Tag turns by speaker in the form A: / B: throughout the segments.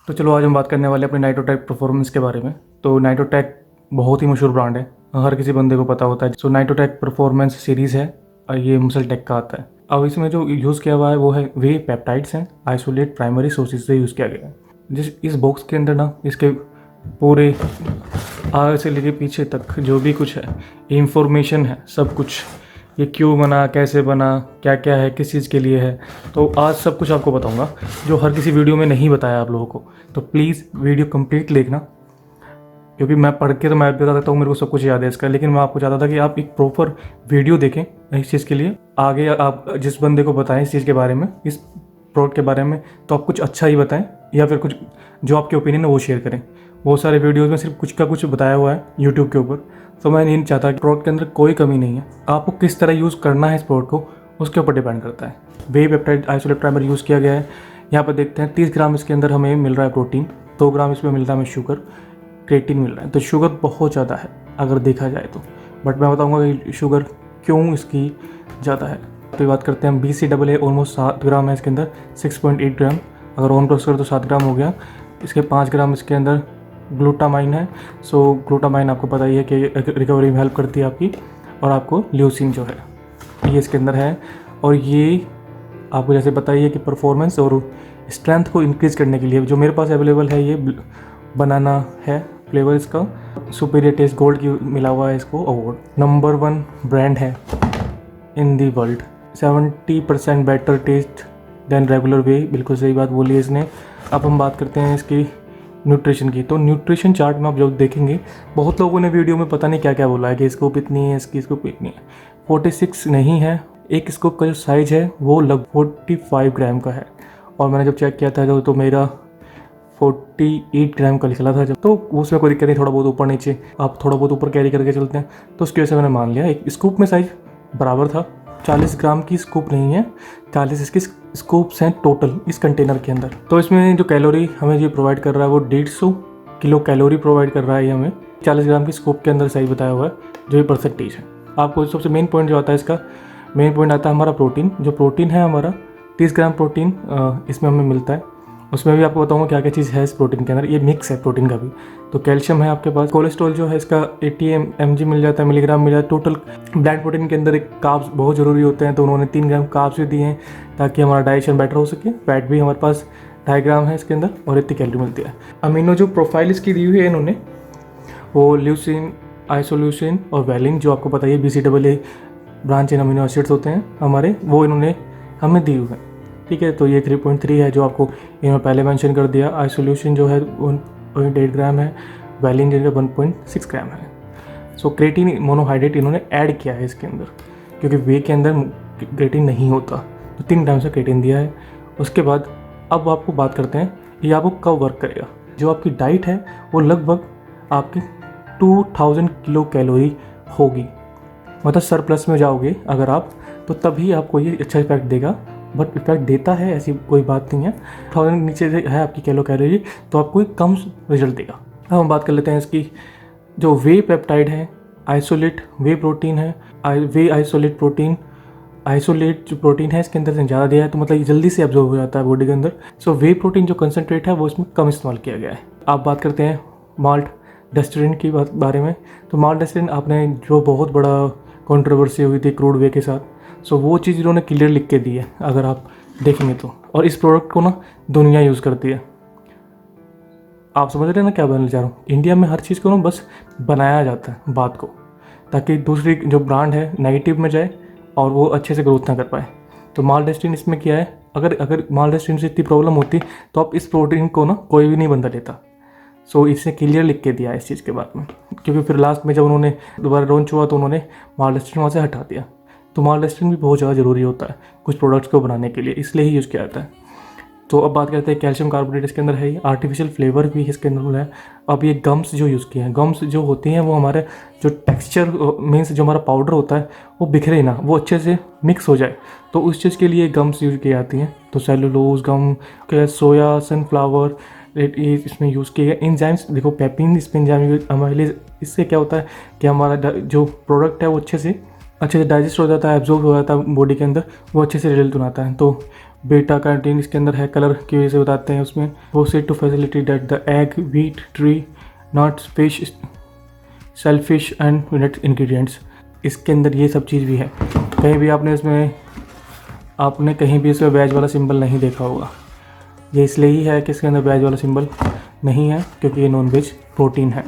A: तो चलो आज हम बात करने वाले हैं अपने नाइट्रोटेक परफॉर्मेंस के बारे में। तो नाइट्रोटेक बहुत ही मशहूर ब्रांड है, हर किसी बंदे को पता होता है। सो नाइट्रोटेक परफॉर्मेंस सीरीज़ है और ये मुसल टेक का आता है। अब इसमें जो यूज़ किया हुआ है वो है वे पेप्टाइड्स हैं, आइसोलेट प्राइमरी सोर्सेज से यूज़ किया गया है। इस बॉक्स के अंदर ना इसके पूरे आगे से लेके पीछे तक जो भी कुछ है इंफॉर्मेशन है, सब कुछ, ये क्यों बना, कैसे बना, क्या क्या है, किस चीज़ के लिए है, तो आज सब कुछ आपको बताऊंगा जो हर किसी वीडियो में नहीं बताया आप लोगों को। तो प्लीज़ वीडियो कंप्लीट देखना, क्योंकि मैं पढ़ के तो मैं बता देता हूँ, मेरे को सब कुछ याद है इसका, लेकिन मैं आपको चाहता था कि आप एक प्रॉपर वीडियो देखें इस चीज़ के लिए। आगे आप जिस बंदे को बताएं इस चीज़ के बारे में, इस प्रोडक्ट के बारे में, तो आप कुछ अच्छा ही बताएं या फिर कुछ जो आपके ओपिनियन है वो शेयर करें। बहुत सारे वीडियोज़ में सिर्फ कुछ का कुछ बताया हुआ है यूट्यूब के ऊपर, तो मैं नहीं चाहता कि प्रोडक्ट के अंदर कोई कमी नहीं है। आपको किस तरह यूज़ करना है इस प्रोडक्ट को, उसके ऊपर डिपेंड करता है। वे पेप्टाइड आइसोलेट प्राइमर यूज़ किया गया है। यहाँ पर देखते हैं 30 ग्राम इसके अंदर हमें मिल रहा है प्रोटीन, 2 ग्राम इसमें मिलता है हमें शुगर, क्रिएटिन मिल रहा है। तो शुगर बहुत ज़्यादा है अगर देखा जाए तो, बट मैं बताऊँगा कि शुगर क्यों इसकी ज़्यादा है। तो ये बात करते हैं हम BCAA ऑलमोस्ट 7 ग्राम है इसके अंदर, 6.8 ग्राम। अगर ऑन प्रोसेस करो तो 7 ग्राम हो गया। इसके 5 ग्राम इसके अंदर ग्लूटामाइन है। सो ग्लूटामाइन आपको पता ही है कि रिकवरी में हेल्प करती है आपकी, और आपको ल्यूसिन जो है ये इसके अंदर है। और ये आपको जैसे पता ही है कि परफॉर्मेंस और स्ट्रेंथ को इंक्रीज़ करने के लिए जो मेरे पास अवेलेबल है, ये बनाना है फ्लेवर इसका, सुपीरियर टेस्ट गोल्ड की मिला हुआ है इसको अवार्ड। नंबर 1 ब्रांड है in the world, 70% better taste than regular way, बिल्कुल सही बात बोली है इसने। अब हम बात करते हैं इसकी न्यूट्रिशन की। तो न्यूट्रिशन चार्ट में आप जब देखेंगे, बहुत लोगों ने वीडियो में पता नहीं क्या क्या बोला है कि स्कूप इतनी है, इसकी स्कूप इतनी है। 46 नहीं है, एक स्कूप का जो साइज़ है वो लगभग 45 ग्राम का है, और मैंने जब चेक किया था तो मेरा 48 ग्राम का निकला था जब, तो उसमें कोई दिक्कत नहीं, थोड़ा बहुत ऊपर नीचे आप थोड़ा बहुत ऊपर कैरी करके चलते हैं, तो उसकी वजह से मैंने मान लिया। एक स्कूप में साइज़ बराबर था, 40 ग्राम की स्कूप नहीं है, 40 इसकी स्कूप्स हैं टोटल इस कंटेनर के अंदर। तो इसमें जो कैलोरी हमें ये प्रोवाइड कर रहा है वो 150 किलो कैलोरी प्रोवाइड कर रहा है ये हमें। 40 ग्राम की स्कूप के अंदर साइज बताया हुआ है, जो ये परसेंटेज है। आपको सबसे मेन पॉइंट जो आता है इसका, मेन पॉइंट आता है हमारा प्रोटीन। जो प्रोटीन है हमारा 30 ग्राम प्रोटीन इसमें हमें मिलता है। उसमें भी आपको बताऊंगा क्या क्या चीज़ है इस प्रोटीन के अंदर, ये मिक्स है प्रोटीन का भी। तो कैल्शियम है आपके पास, कोलेस्ट्रॉल जो है इसका 80 mg मिल जाता है, मिलीग्राम मिल जाता है टोटल। ब्लैक प्रोटीन के अंदर एक कार्ब्स बहुत ज़रूरी होते हैं, तो उन्होंने 3 ग्राम कार्ब्स भी दिए हैं ताकि हमारा डाइजेशन बेटर हो सके। फैट भी हमारे पास 2.5 ग्राम है इसके अंदर, और इतनी कैलोरी मिलती है। अमीनो जो प्रोफाइल इसकी दी हुई है इन्होंने, वो ल्यूसिन, आइसोल्यूसिन और वैलिन, जो आपको पता है BCAA ब्रांच इन अमीनो एसिड्स होते हैं हमारे, वो इन्होंने हमें दी हुई है। ठीक है, तो ये 3.3 है जो आपको इन्होंने पहले मेंशन कर दिया। आइसोल्यूशन जो है 1.8 ग्राम है, वैलिन जो है 1.6 ग्राम है। सो क्रेटिन मोनोहाइड्रेट इन्होंने ऐड किया है इसके अंदर, क्योंकि वे के अंदर क्रेटिन नहीं होता, तो 3 टाइम से क्रेटिन दिया है। उसके बाद अब आपको बात करते हैं ये आपको कब वर्क करेगा। जो आपकी डाइट है वो लगभग आपकी 2000 किलो कैलोरी होगी, मतलब सरप्लस में जाओगे अगर आप, तो तभी आपको ये अच्छा इफेक्ट देगा। बट इफेक्ट देता है, ऐसी कोई बात नहीं है। 1000 नीचे से है आपकी कैलोरी, तो आपको एक कम रिजल्ट देगा। अब हम बात कर लेते हैं इसकी जो वे पेप्टाइड है, आइसोलेट वे प्रोटीन है, वे आइसोलेट प्रोटीन, आइसोलेट जो प्रोटीन है इसके अंदर से ज़्यादा दिया है, तो मतलब ये जल्दी से एब्जॉर्ब हो जाता है बॉडी के अंदर। सो वे प्रोटीन जो कंसनट्रेट है वो इसमें कम इस्तेमाल किया गया है। आप बात करते हैं माल्ट डेस्टिलिन की बारे में। तो माल्ट डेस्टिलिन आपने जो बहुत बड़ा कंट्रोवर्सी हुई थी क्रूड वे के साथ, सो वो चीज़ इन्होंने क्लियर लिख के दी है अगर आप देखेंगे तो। और इस प्रोडक्ट को ना दुनिया यूज़ करती है। आप समझ रहे हैं ना क्या बोलना चाह रहा हूँ। इंडिया में हर चीज़ को ना बस बनाया जाता है बात को, ताकि दूसरी जो ब्रांड है नेगेटिव में जाए और वो अच्छे से ग्रोथ ना कर पाए। तो मालडेस्टिन इसमें क्या है, अगर मालडेस्टिन से इतनी प्रॉब्लम होती तो आप इस प्रोटीन को ना कोई भी नहीं बंदा लेता। सो इसने क्लियर लिख के दिया है इस चीज़ के बारे में, क्योंकि फिर लास्ट में जब उन्होंने दोबारा लॉन्च हुआ तो उन्होंने मालडेस्टिन वहाँ से हटा दिया। तो मालडेस्टिन भी बहुत ज़्यादा ज़रूरी होता है कुछ प्रोडक्ट्स को बनाने के लिए, इसलिए ही यूज़ किया जाता है। तो अब बात करते हैं कैल्शियम कार्बोनेट इसके अंदर है, आर्टिफिशियल फ्लेवर भी इसके अंदर है। अब ये गम्स जो यूज़ किए हैं, गम्स जो होती हैं वो हमारे जो टेक्सचर मीन्स जो हमारा पाउडर होता है वो बिखरे ना, वो अच्छे से मिक्स हो जाए, तो उस चीज़ के लिए गम्स यूज़ की जाती हैं। तो सेलुलोज गम, सोया, सनफ्लावर, ये इसमें यूज़ किए गए। एंजाइम्स देखो, पेपिन इसमें एंजाइम हमारे लिए, इससे क्या होता है कि हमारा जो प्रोडक्ट है वो अच्छे से डाइजेस्ट हो जाता है, एब्जॉर्ब हो जाता है बॉडी के अंदर, वो अच्छे से रिजल्ट बनाता है। तो बेटा कैरोटीन इसके अंदर है, कलर की वजह से बताते हैं उसमें। वो said to facility that the egg, wheat, tree, nuts, fish, shellfish and nut ingredients. इसके अंदर ये सब चीज़ भी है। कहीं भी आपने कहीं भी इसमें वेज वाला सिंबल नहीं देखा होगा। ये इसलिए ही है कि इसके अंदर वेज वाला सिंबल नहीं है, क्योंकि ये नॉन वेज प्रोटीन है।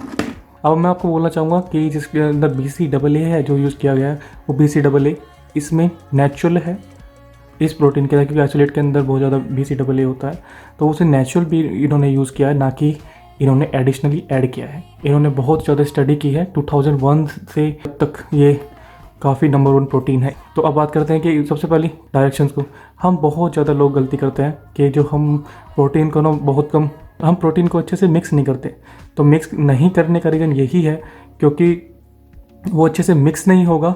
A: अब मैं आपको बोलना चाहूँगा कि जिसके अंदर BCAA है जो यूज़ किया गया है, वो BCAA इसमें नेचुरल है इस प्रोटीन के अंदर, क्योंकि आइसोलेट के अंदर बहुत ज़्यादा BCAA होता है, तो उसे नेचुरल भी इन्होंने यूज़ किया है, ना कि इन्होंने एडिशनली ऐड किया है। इन्होंने बहुत ज़्यादा स्टडी की है 2001 से अब तक, ये काफ़ी नंबर 1 प्रोटीन है। तो अब बात करते हैं कि सबसे पहले डायरेक्शंस को। हम बहुत ज़्यादा लोग गलती करते हैं कि जो हम प्रोटीन को ना बहुत कम, हम प्रोटीन को अच्छे से मिक्स नहीं करते। तो मिक्स नहीं करने का रीज़न यही है क्योंकि वो अच्छे से मिक्स नहीं होगा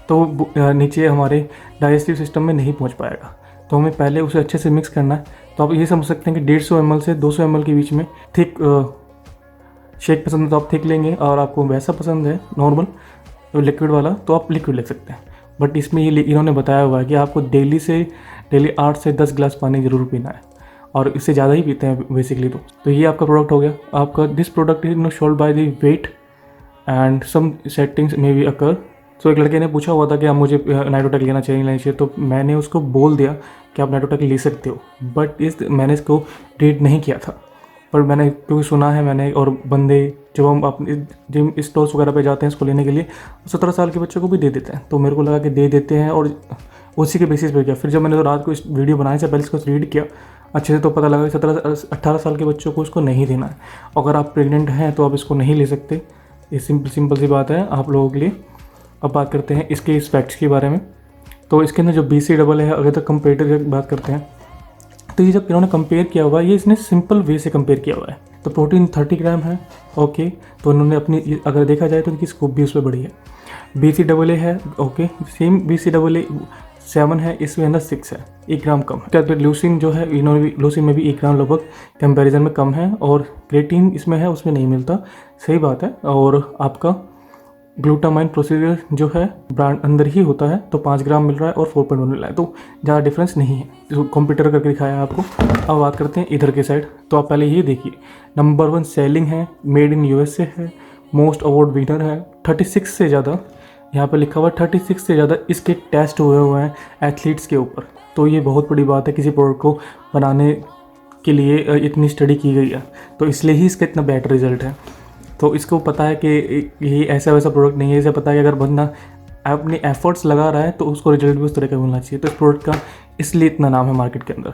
A: तो नीचे हमारे डाइजेस्टिव सिस्टम में नहीं पहुंच पाएगा। तो हमें पहले उसे अच्छे से मिक्स करना है। तो आप ये समझ सकते हैं कि 150 ml से 200 ml के बीच में थिक शेक पसंद है तो आप थिक लेंगे, और आपको वैसा पसंद है नॉर्मल लिक्विड वाला तो आप लिक्विड ले सकते हैं। बट इसमें ये इन्होंने बताया हुआ है कि आपको डेली 8 से 10 गिलास पानी ज़रूर पीना है, और इससे ज़्यादा ही पीते हैं बेसिकली। तो ये आपका प्रोडक्ट हो गया। आपका this product is not should by the weight and some settings may be occur. So एक लड़के ने पूछा हुआ था कि आप मुझे नाइटोटेक लेना चाहिए, तो मैंने उसको बोल दिया कि आप नाइटोटेक ले सकते हो, बट मैंने इसको रीड नहीं किया था। पर मैंने क्योंकि सुना है मैंने, और बंदे जब हम अपने जिम स्टोर्स वगैरह पे जाते हैं इसको लेने के लिए, 17 साल के बच्चों को भी दे देते हैं। तो मेरे को लगा कि दे देते हैं, और उसी के बेसिस पे किया। फिर जब मैंने तो रात को इस वीडियो बनाने से पहले इसको रीड किया अच्छे से, तो पता लगा कि 17-18 साल के बच्चों को इसको नहीं देना है। अगर आप प्रेग्नेंट हैं तो आप इसको नहीं ले सकते। ये सिंपल सी बात है आप लोगों के लिए। अब बात करते हैं इसके इफेक्ट्स के बारे में। तो इसके अंदर जो BCAA है, अगर तक कंपेरेटिव की बात करते हैं तो ये जब इन्होंने कंपेयर किया हुआ है, ये इसने सिंपल वे से कंपेयर किया हुआ है। तो प्रोटीन 30 ग्राम है, ओके। तो इन्होंने अपनी, अगर देखा जाए तो इनकी स्कोप भी उस पर बड़ी है। BCAA है, ओके, सेम BCAA 7 है, इसमें अंदर 6 है, 1 ग्राम कम है। तो ल्यूसिन जो है, इन्होंने ल्यूसिन में भी 1 ग्राम लगभग कंपैरिजन में कम है, और क्रेटीन इसमें है, उसमें नहीं मिलता, सही बात है। और आपका ग्लूटामाइन प्रोसीजर जो है ब्रांड अंदर ही होता है, तो 5 ग्राम मिल रहा है और 4.1 मिल रहा है, तो ज़्यादा डिफरेंस नहीं है। जो कंप्यूटर करके दिखाया है आपको। अब बात करते हैं इधर के साइड। तो आप पहले ये देखिए, नंबर 1 सेलिंग है, मेड इन USA है, मोस्ट अवार्ड विनर है, 36 से ज़्यादा, यहाँ पर लिखा हुआ 36 से ज़्यादा इसके टेस्ट हुए हैं एथलीट्स के ऊपर। तो ये बहुत बड़ी बात है, किसी प्रोडक्ट को बनाने के लिए इतनी स्टडी की गई है, तो इसलिए ही इसका इतना बेटर रिजल्ट है। तो इसको पता है कि ये ऐसा वैसा प्रोडक्ट नहीं है, इसे पता है कि अगर बंदा अपने एफर्ट्स लगा रहा है तो उसको रिजल्ट भी उस तरह का मिलना चाहिए। तो इस प्रोडक्ट का इसलिए इतना नाम है मार्केट के अंदर।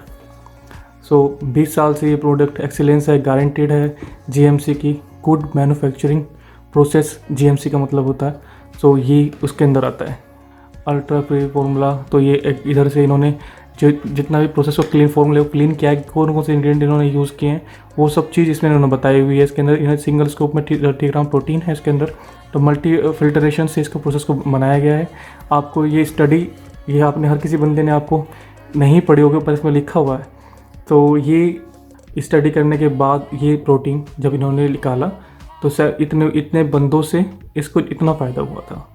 A: सो 20 साल से ये प्रोडक्ट एक्सीलेंस है, गारंटेड है GMC की, गुड मैन्युफैक्चरिंग प्रोसेस, GMC का मतलब होता है। सो ये उसके अंदर आता है। अल्ट्रा प्री फॉर्मूला, तो ये इधर से इन्होंने जो जितना भी प्रोसेस को क्लीन फॉर्मूले को क्लीन किया है, कौन कौन से इंग्रेडिएंट इन्होंने यूज़ किए हैं वो सब चीज़ इसमें इन्होंने बताई हुई है। इसके अंदर इन्होंने सिंगल स्कोप में 30 ग्राम प्रोटीन है इसके अंदर, तो मल्टी फिल्टरेशन से इसको प्रोसेस को बनाया गया है। आपको ये स्टडी, ये आपने हर किसी बंदे ने आपको नहीं पढ़ी होगी, पर इसमें लिखा हुआ है। तो ये स्टडी करने के बाद ये प्रोटीन जब इन्होंने निकाला तो इतने बंदों से इसको इतना फ़ायदा हुआ था।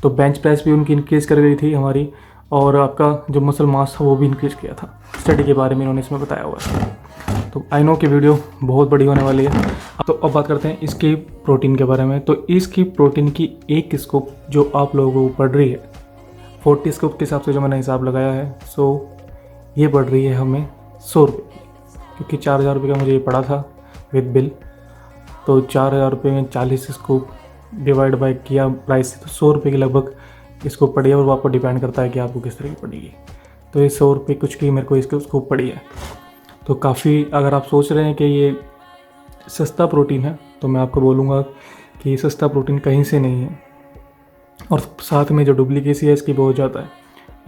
A: तो बेंच प्रेस भी उनकी इंक्रीज़ कर गई थी हमारी, और आपका जो मसल मास था वो भी इंक्रीज़ किया था। स्टडी के बारे में इन्होंने इसमें बताया हुआ है। तो आई नो कि वीडियो बहुत बड़ी होने वाली है। तो अब बात करते हैं इसकी प्रोटीन के बारे में। तो इसकी प्रोटीन की एक स्कूप जो आप लोगों को पड़ रही है 40 स्कूप के हिसाब से जो मैंने हिसाब लगाया है, सो ये पड़ रही है हमें 100 रुपये की, क्योंकि 4000 रुपये का मुझे ये पड़ा था विद बिल। तो 4000 रुपये में 40 स्कूप डिवाइड बाई किया प्राइस से, तो 100 रुपये के लगभग इसको पड़ी है। और वो आपको डिपेंड करता है कि आपको किस तरह की पड़ेगी। तो ये 100 रुपये कुछ की मेरे को इसको स्कूप पड़ी है। तो काफ़ी, अगर आप सोच रहे हैं कि ये सस्ता प्रोटीन है, तो मैं आपको बोलूँगा कि ये सस्ता प्रोटीन कहीं से नहीं है। और साथ में जो डुप्लीकेसी है इसकी बहुत ज़्यादा है।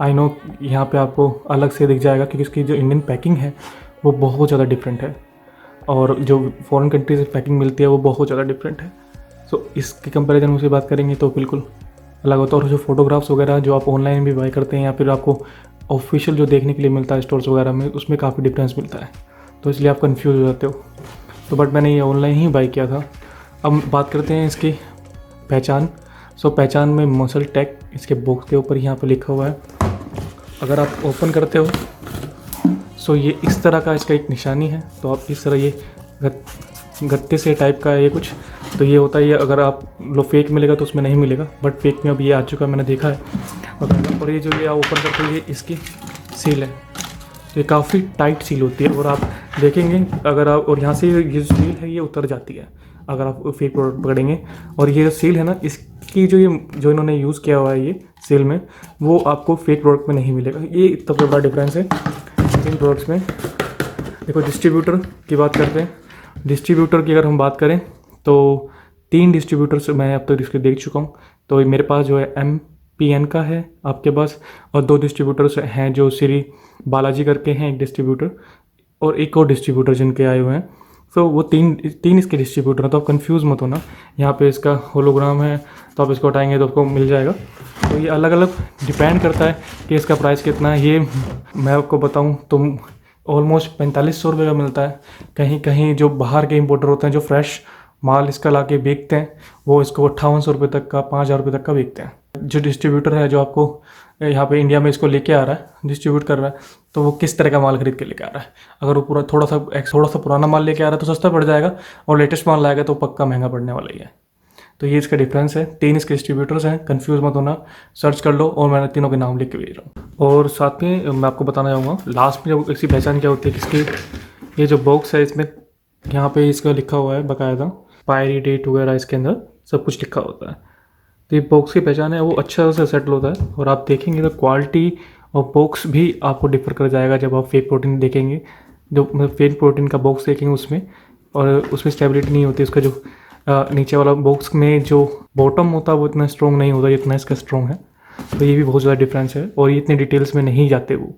A: आई नो यहाँ पे आपको अलग से दिख जाएगा, क्योंकि इसकी जो इंडियन पैकिंग है वो बहुत ज़्यादा डिफरेंट है, और जो फॉरेन कंट्री से पैकिंग मिलती है वो बहुत ज़्यादा डिफरेंट है। सो इसकी कंपैरिजन मुझसे बात करेंगे तो बिल्कुल अलग होता है। और जो फोटोग्राफ्स वगैरह जो आप ऑनलाइन भी बाई करते हैं, या फिर आपको ऑफिशियल जो देखने के लिए मिलता है स्टोर्स वगैरह में, उसमें काफ़ी डिफरेंस मिलता है। तो इसलिए आप कंफ्यूज हो जाते हो। तो बट मैंने ये ऑनलाइन ही बाई किया था। अब बात करते हैं इसकी पहचान। सो पहचान में मसल टेक इसके बॉक्स के ऊपर यहाँ पर लिखा हुआ है। अगर आप ओपन करते हो सो ये इस तरह का इसका एक निशानी है, तो आप इस तरह ये गत्ते से टाइप का है ये कुछ, तो ये होता है। ये अगर आप लो फेक मिलेगा तो उसमें नहीं मिलेगा, बट फेक में अब ये आ चुका है, मैंने देखा है। और ये जो ये आप ओपन करते हैं ये इसकी सील है, तो ये काफ़ी टाइट सील होती है। और आप देखेंगे अगर आप, और यहाँ से ये सील है ये उतर जाती है अगर आप फेक प्रोडक्ट पकड़ेंगे। और ये जो सील है ना, इसकी जो इन्होंने यूज़ किया हुआ है ये सील में, वो आपको फेक प्रोडक्ट में नहीं मिलेगा। ये सबसे बड़ा डिफरेंस है इन प्रोडक्ट्स में। देखो डिस्ट्रीब्यूटर की बात करते हैं। डिस्ट्रीब्यूटर की अगर हम बात करें तो 3 डिस्ट्रीब्यूटर्स मैं अब तक इसके देख चुका हूँ। तो मेरे पास जो है MPN का है आपके पास, और 2 डिस्ट्रीब्यूटर्स हैं जो श्री बालाजी करके हैं एक डिस्ट्रीब्यूटर, और एक और डिस्ट्रीब्यूटर जिनके आए हुए हैं। तो वो तीन इसके डिस्ट्रीब्यूटर हैं, तो आप कंफ्यूज मत होना। यहाँ पे इसका होलोग्राम है, तो आप इसको हटाएंगे तो आपको मिल जाएगा। तो ये अलग अलग डिपेंड करता है कि इसका प्राइस कितना है। ये मैं आपको बताऊँ तो ऑलमोस्ट 4500 रुपये का मिलता है। कहीं कहीं जो बाहर के इम्पोर्टर होते हैं जो फ्रेश माल इसका ला के बेचते हैं, वो इसको 5800 रुपये तक का, 5000 रुपये तक का बेचते हैं। जो डिस्ट्रीब्यूटर है जो आपको यहाँ पे इंडिया में इसको लेके आ रहा है, डिस्ट्रीब्यूट कर रहा है, तो वो किस तरह का माल खरीद के लेके आ रहा है। अगर वो पूरा थोड़ा सा पुराना माल लेके आ रहा है तो सस्ता पड़ जाएगा, और लेटेस्ट माल लाएगा तो पक्का महंगा पड़ने वाला ही है। तो ये इसका डिफरेंस है। 3 इसके डिस्ट्रीब्यूटर्स हैं, कंफ्यूज मत होना, सर्च कर लो, और मैंने तीनों के नाम लिख के भेज रहा हूँ। और साथ में मैं आपको बताना चाहूँगा लास्ट में जब इसकी पहचान क्या होती है, इसकी ये जो बॉक्स है इसमें यहाँ पे इसका लिखा हुआ है बाकायदा, एक्सपायरी डेट वगैरह इसके अंदर सब कुछ लिखा होता है। तो ये बॉक्स की पहचान है वो अच्छा से सेटल होता है। और आप देखेंगे तो क्वालिटी और बॉक्स भी आपको डिफर कर जाएगा जब आप फेक प्रोटीन देखेंगे। जो मतलब फेक प्रोटीन का बॉक्स देखेंगे उसमें, और उसमें स्टेबिलिटी नहीं होती। उसका जो नीचे वाला बॉक्स में जो बॉटम होता है वो इतना स्ट्रॉन्ग नहीं होता जितना इसका स्ट्रॉन्ग है। तो ये भी बहुत ज़्यादा डिफरेंस है, और ये इतने डिटेल्स में नहीं जाते वो।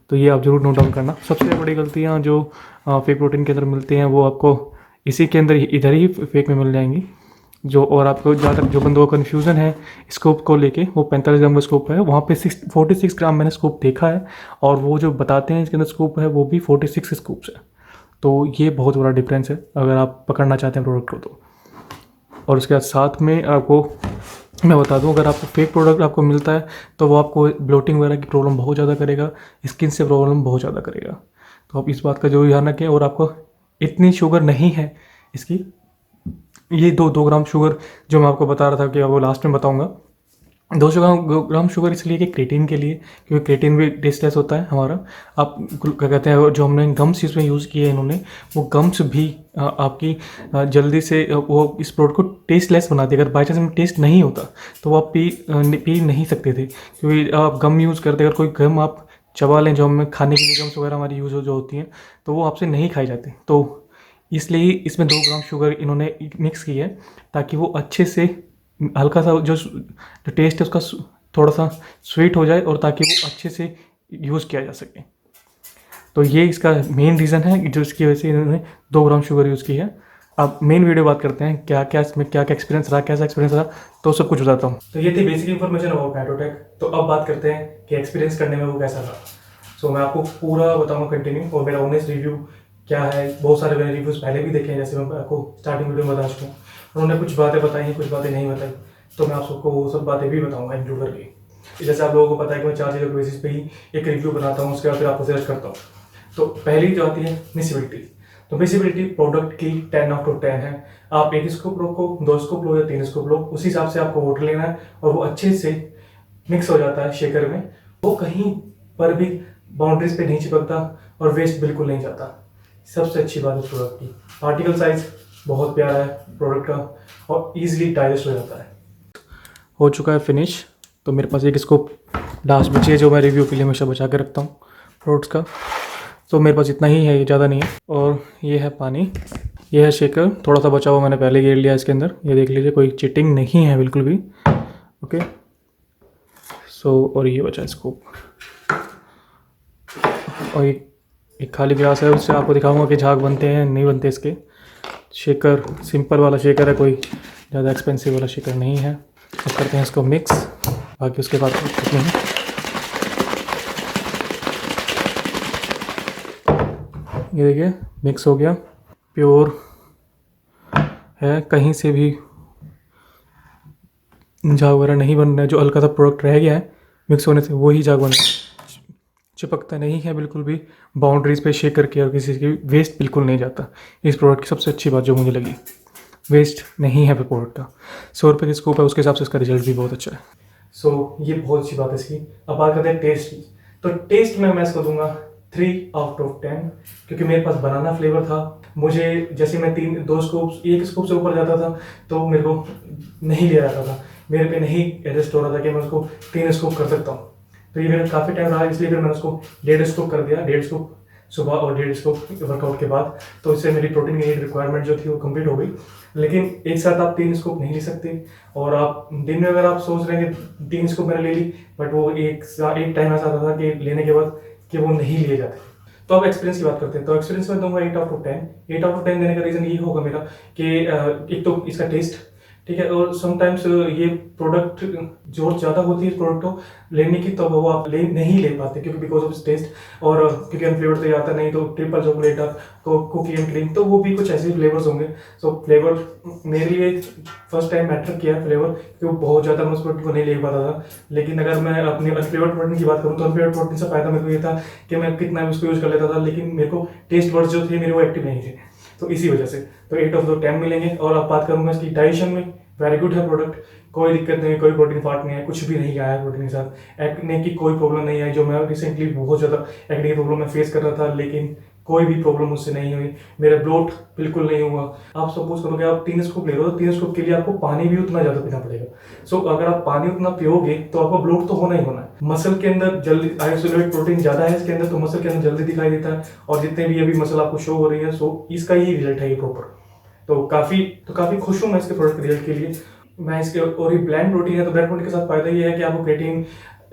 A: तो ये आप ज़रूर नोट डाउन करना। सबसे बड़ी गलतियाँ जो फेक प्रोटीन के अंदर मिलती हैं वो आपको इसी के अंदर इधर ही फेक में मिल जाएंगी। जो और आपको ज़्यादातर जो बंदों को कन्फ्यूज़न है स्कोप को लेके, वो 45 ग्राम का स्कोप है, वहाँ पे 46 ग्राम मैंने स्कोप देखा है, और वो जो बताते हैं इसके अंदर स्कोप है वो भी 46 स्कोप्स है। तो ये बहुत बड़ा डिफरेंस है अगर आप पकड़ना चाहते हैं प्रोडक्ट को तो। और उसके साथ में आपको मैं बता दूं, अगर आपको फेक प्रोडक्ट आपको मिलता है तो वो आपको ब्लोटिंग वगैरह की प्रॉब्लम बहुत ज़्यादा करेगा, स्किन से प्रॉब्लम बहुत ज़्यादा करेगा। तो आप इस बात का जो ध्यान रखें। और आपको इतनी शुगर नहीं है इसकी, ये 2 ग्राम शुगर जो मैं आपको बता रहा था कि वो लास्ट में बताऊंगा। 200 ग्राम शुगर इसलिए कि क्रेटीन के लिए, क्योंकि क्रेटीन भी टेस्टलेस होता है हमारा। आप क्या कहते हैं, जो हमने गम्स इसमें यूज़ किए इन्होंने, वो गम्स भी आपकी जल्दी से वो इस प्रोडक्ट को टेस्टलेस बना देगा। अगर बाई चांस में टेस्ट नहीं होता तो वो आप पी नहीं सकते थे, क्योंकि आप गम यूज़ करते, अगर कोई गम आप चबा लें, जो हमें खाने के लिए गम्स वगैरह हमारी यूज़ जो होती हैं, तो वो आपसे नहीं खाई जाती। तो इसलिए इसमें 2 ग्राम शुगर इन्होंने मिक्स की है, ताकि वो अच्छे से हल्का सा जो टेस्ट है उसका थोड़ा सा स्वीट हो जाए, और ताकि वो अच्छे से यूज़ किया जा सके। तो ये इसका मेन रीज़न है जो इसकी वजह से इन्होंने 2 ग्राम शुगर यूज़ की है। अब मेन वीडियो बात करते हैं क्या क्या इसमें क्या क्या एक्सपीरियंस रहा, कैसा एक्सपीरियंस रहा, तो सब कुछ बताता हूँ। तो ये थी बेसिक इन्फॉर्मेशन अबाउट नाइटोटेक। तो अब बात करते हैं कि एक्सपीरियंस करने में वो कैसा रहा। सो मैं आपको पूरा बताऊँगा कंटिन्यू, और मेरा ऑनेस्ट रिव्यू क्या है। बहुत सारे मैंने रिव्यूज़ पहले भी देखे हैं, जैसे मैं आपको स्टार्टिंग वीडियो में बता चुका हूँ। उन्होंने कुछ बातें बताई हैं, कुछ बातें नहीं बताई, तो मैं आप सबको वो सब बातें भी बताऊँगा इंक्लूड करके। जैसे आप लोगों को पता है कि मैं 4 चीज़ों के बेसिस पे ही एक रिव्यू बनाता हूँ, उसके बाद फिर आपको सजेस्ट करता हूँ। तो पहली जो आती है मिसिबिलिटी। तो मिसिबिलिटी प्रोडक्ट की 10 आउट ऑफ 10 है। आप 1 स्कोप लो को 2 स्कोप लो या 3 स्कोप लो, उस हिसाब से आपको वाटर लेना है, और वो अच्छे से मिक्स हो जाता है शेकर में। वो कहीं पर भी बाउंड्रीज पे नहीं चिपकता, और वेस्ट बिल्कुल नहीं जाता। सबसे अच्छी बात है प्रोडक्ट की पार्टिकल साइज बहुत प्यारा है प्रोडक्ट का, और ईजिली डाइजेस्ट हो जाता है। हो चुका है फिनिश। तो मेरे पास एक स्कोप लास्ट बची है जो मैं रिव्यू के लिए हमेशा बचा के रखता हूँ प्रोडक्ट्स का। तो मेरे पास इतना ही है, ये ज़्यादा नहीं है। और ये है पानी, ये है शेकर, थोड़ा सा बचा हुआ मैंने पहले गेर लिया इसके अंदर, ये देख लीजिए, कोई चिटिंग नहीं है बिल्कुल भी। ओके सो और ये बचा स्कोप, और एक खाली गिलास है, उससे आपको दिखाऊंगा कि झाग बनते हैं नहीं बनते इसके। शेकर सिंपल वाला शेकर है, कोई ज़्यादा एक्सपेंसिव वाला शेकर नहीं है। अब करते हैं इसको मिक्स, बाकी उसके बाद कुछ नहीं। ये देखिए मिक्स हो गया, प्योर है, कहीं से भी झाग वगैरह नहीं बन रहा है। जो हल्का सा प्रोडक्ट रह गया है मिक्स होने से, वही झाग बन रहा है। चिपकता नहीं है बिल्कुल भी बाउंड्रीज पे शेक करके, और किसी की वेस्ट बिल्कुल नहीं जाता। इस प्रोडक्ट की सबसे अच्छी बात जो मुझे लगी, वेस्ट नहीं है प्रोडक्ट का। 100 रुपये की स्कूप है, उसके हिसाब से इसका रिजल्ट भी बहुत अच्छा है। सो ये बहुत अच्छी बात है इसकी। अब बात करते हैं टेस्ट की। तो टेस्ट में मैं इसको दूंगा 3/10, क्योंकि मेरे पास बनाना फ्लेवर था। मुझे जैसे मैं एक स्कूप से ऊपर जाता था तो मेरे को नहीं लिया जाता था, मेरे पे नहीं एडजस्ट हो रहा था कि मैं उसको 3 स्कूप कर सकता हूँ। तो ये मेरा काफ़ी टाइम रहा, इसलिए फिर मैंने उसको 1.5 स्कूप कर दिया, 1.5 स्कूप सुबह और 1.5 स्कूप वर्कआउट के बाद। तो इससे मेरी प्रोटीन की रिक्वायरमेंट जो थी वो कंप्लीट हो गई। लेकिन एक साथ आप 3 स्कूप नहीं ले सकते, और आप दिन में अगर आप सोच रहे हैं कि 3 स्कूप मैंने ले ली, बट वो एक टाइम ऐसा आता था कि लेने के बाद कि वो नहीं लिए जाते। तो अब एक्सपीरियंस की बात करते हैं। तो एक्सपीरियंस में दूंगा 8/10। 8/10 देने का रीज़न ये होगा मेरा कि एक तो इसका टेस्ट ठीक है, और समटाइम्स ये प्रोडक्ट जो ज़्यादा होती है इस प्रोडक्ट को लेने की, तो वो आप नहीं ले पाते, क्योंकि बिकॉज ऑफ टेस्ट, और क्योंकि अनफ्लेवर्ड तो आता नहीं, तो triple chocolate cookie and cream, तो वो भी कुछ ऐसे फ्लेवर्स होंगे। सो फ्लेवर मेरे लिए फर्स्ट टाइम मैटर किया फ्लेवर, क्योंकि बहुत ज़्यादा मैं उस प्रोडक्ट को नहीं ले पाता था। लेकिन अगर मैं अपने अनफ्लेवर्ड प्रोडक्ट की बात करूँ तो अनफ्लेवर्ड प्रोडक्ट से फ़ायदा मेरे को ये था कि मैं कितना भी उसको यूज़ कर लेता था, लेकिन मेरे को टेस्ट वर्ड्स जो थे मेरे वो एक्टिव नहीं थे, तो इसी वजह से तो 8/10 मिलेंगे। और अब बात करूँगा इसकी डाइजेशन में, वेरी गुड है प्रोडक्ट, कोई दिक्कत नहीं, कोई प्रोटीन फाट नहीं है, कुछ भी नहीं आया प्रोटीन के साथ। एक्ने की कोई प्रॉब्लम नहीं आई, जो मैं रिसेंटली बहुत ज़्यादा एक्ने की प्रॉब्लम में फेस कर रहा था, लेकिन कोई भी प्रॉब्लम मुझसे नहीं हुई। मेरा ब्लोट बिल्कुल नहीं हुआ। आप सपोज करोगे आप 3 स्कूप ले रहे हो, तो 3 स्कूप के लिए आपको पानी भी उतना ज़्यादा पीना पड़ेगा। सो अगर आप पानी उतना पियोगे तो आपको ब्लोट तो होना ही होना है। मसल के अंदर जल्दी आइसोलेट प्रोटीन ज़्यादा है इसके अंदर, तो मसल के अंदर जल्दी दिखाई देता है, और जितने भी अभी मसल आपको शो हो रही है, सो इसका ही रिजल्ट है ये प्रॉपर। तो काफ़ी खुश हूँ मैं इसके प्रोडक्ट के रिजल्ट के लिए। मैं इसके, और ये ब्लेंड प्रोटीन है, तो ब्लेंड प्रोटीन के साथ फायदा ये है कि आपको क्रिएटिन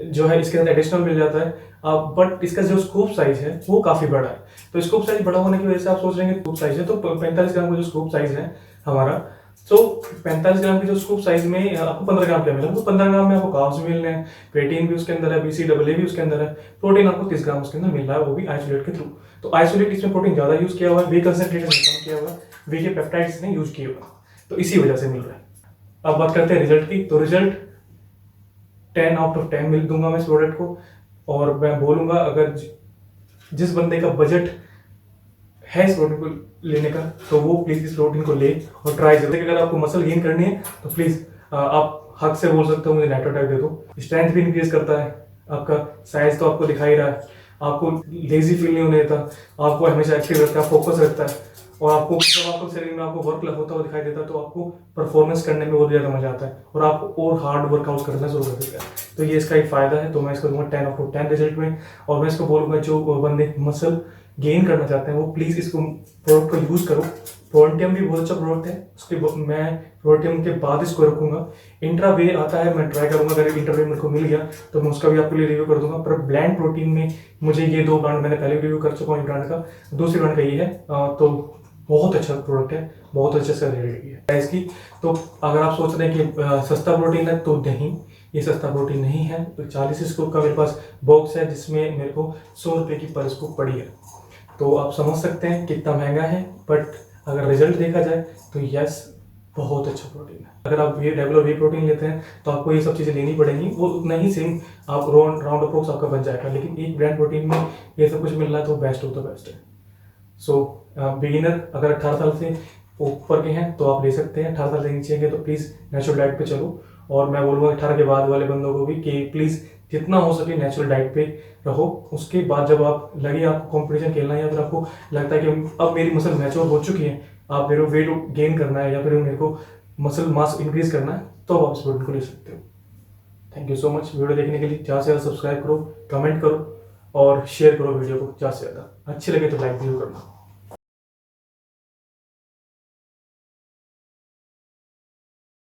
A: जो है इसके अंदर एडिशनल मिल जाता है। बट इसका जो स्कूप साइज है वो काफ़ी बड़ा है। तो स्कूप साइज बड़ा होने की वजह से आप सोच रहे हैं स्कूप साइज है, तो 45 ग्राम का जो स्कूप साइज है हमारा, तो 45 ग्राम के जो स्कूप साइज में आपको 15 ग्राम क्या मिला, तो 15 ग्राम में आपको कार्ब्स भी मिलने हैं, क्रिएटिन भी उसके अंदर है, BCAA भी उसके अंदर है, प्रोटीन आपको 30 ग्राम उसके अंदर मिल रहा है, वो भी आइसोलेट के थ्रू। तो आइसोलेट इसमें प्रोटीन ज़्यादा यूज़ किया हुआ है, वे कंसेंट्रेशन कम किया हुआ है, वे के पेप्टाइड्स ने यूज़ किया हुआ, तो इसी वजह से मिल रहा है। अब बात करते हैं रिजल्ट की। तो रिजल्ट 10/10 मिल दूंगा मैं इस प्रोडक्ट को, और मैं बोलूँगा अगर जिस बंदे का बजट है इस प्रोटीन को लेने का, तो वो प्लीज़ इस प्रोटीन को ले और ट्राई करें। अगर आपको मसल गेन करनी है तो प्लीज़ आप हक से बोल सकते हो मुझे नाइट्रोटैक दे दो। स्ट्रेंथ भी इंक्रीज करता है, आपका साइज तो आपको दिखाई रहा है, आपको लेजी फील नहीं होने देता, आपको हमेशा एक्टिव रखता है, फोकस रखता है, और आपको जब आपको शरीर में आपको वर्क होता हुआ दिखाई देता है, तो आपको परफॉर्मेंस करने में बहुत ज़्यादा मजा आता है, और आप और हार्ड वर्कआउट करना शुरू कर देता है। तो ये इसका एक फ़ायदा है। तो मैं इसको दूंगा 10/10 रिजल्ट में। और मैं इसको बोलूँगा जो बंदे मसल गेन करना चाहते हैं वो प्लीज़ इसको प्रोडक्ट को यूज़ करो। प्रोटियम भी बहुत अच्छा प्रोडक्ट है, उसके मैं प्रोटियम के बाद इसको रखूंगा। इंट्रावे आता है, मैं ट्राई करूंगा, अगर इंट्रावे मेरे को मिल गया तो मैं उसका भी आपके लिए रिव्यू कर दूंगा। पर ब्लैंड प्रोटीन में मुझे ये 2 ब्रांड मैंने पहले रिव्यू कर चुका हूँ, एक ब्रांड का, दूसरी ब्रांड का ये है। तो बहुत अच्छा प्रोडक्ट है, बहुत अच्छे से रेडी है इसकी। तो अगर आप सोच रहे हैं कि सस्ता प्रोटीन है, तो नहीं, ये सस्ता प्रोटीन नहीं है। तो 40 स्कूप का मेरे पास बॉक्स है, जिसमें मेरे को 100 रुपये की पर स्कूप पड़ी है। तो आप समझ सकते हैं कितना महंगा है, बट अगर रिजल्ट देखा जाए तो यस, बहुत अच्छा प्रोटीन है। अगर आप ये रेगुलर वे प्रोटीन लेते हैं तो आपको ये सब चीज़ें लेनी पड़ेंगी, वो उतना ही सेम आप राउंड अप्रोक्स आपका बन जाएगा। लेकिन एक ब्रांड प्रोटीन में ये सब कुछ मिल रहा है, तो बेस्ट ऑफ द बेस्ट है। सो बिगिनर अगर 18 साल से ऊपर के हैं तो आप ले सकते हैं, 18 साल से नीचे के तो प्लीज़ नेचुरल डाइट पे चलो। और मैं बोलूँगा 18 के बाद वाले बंदों को भी कि प्लीज़ जितना हो सके नेचुरल डाइट पे रहो। उसके बाद जब आप लगे आपको कंपटीशन खेलना है, या फिर आपको लगता है कि अब मेरी मसल मैच्योर हो चुकी है, आप मेरे को वेट गेन करना है, या फिर मेरे को मसल मास इंक्रीज करना है, तो आप इस प्रोडक्ट को ले सकते हो। Thank you so much video देखने के लिए। ज़्यादा से ज़्यादा सब्सक्राइब करो, कमेंट करो और शेयर करो वीडियो को ज़्यादा से ज़्यादा। अच्छी लगे तो लाइक जरूर करना।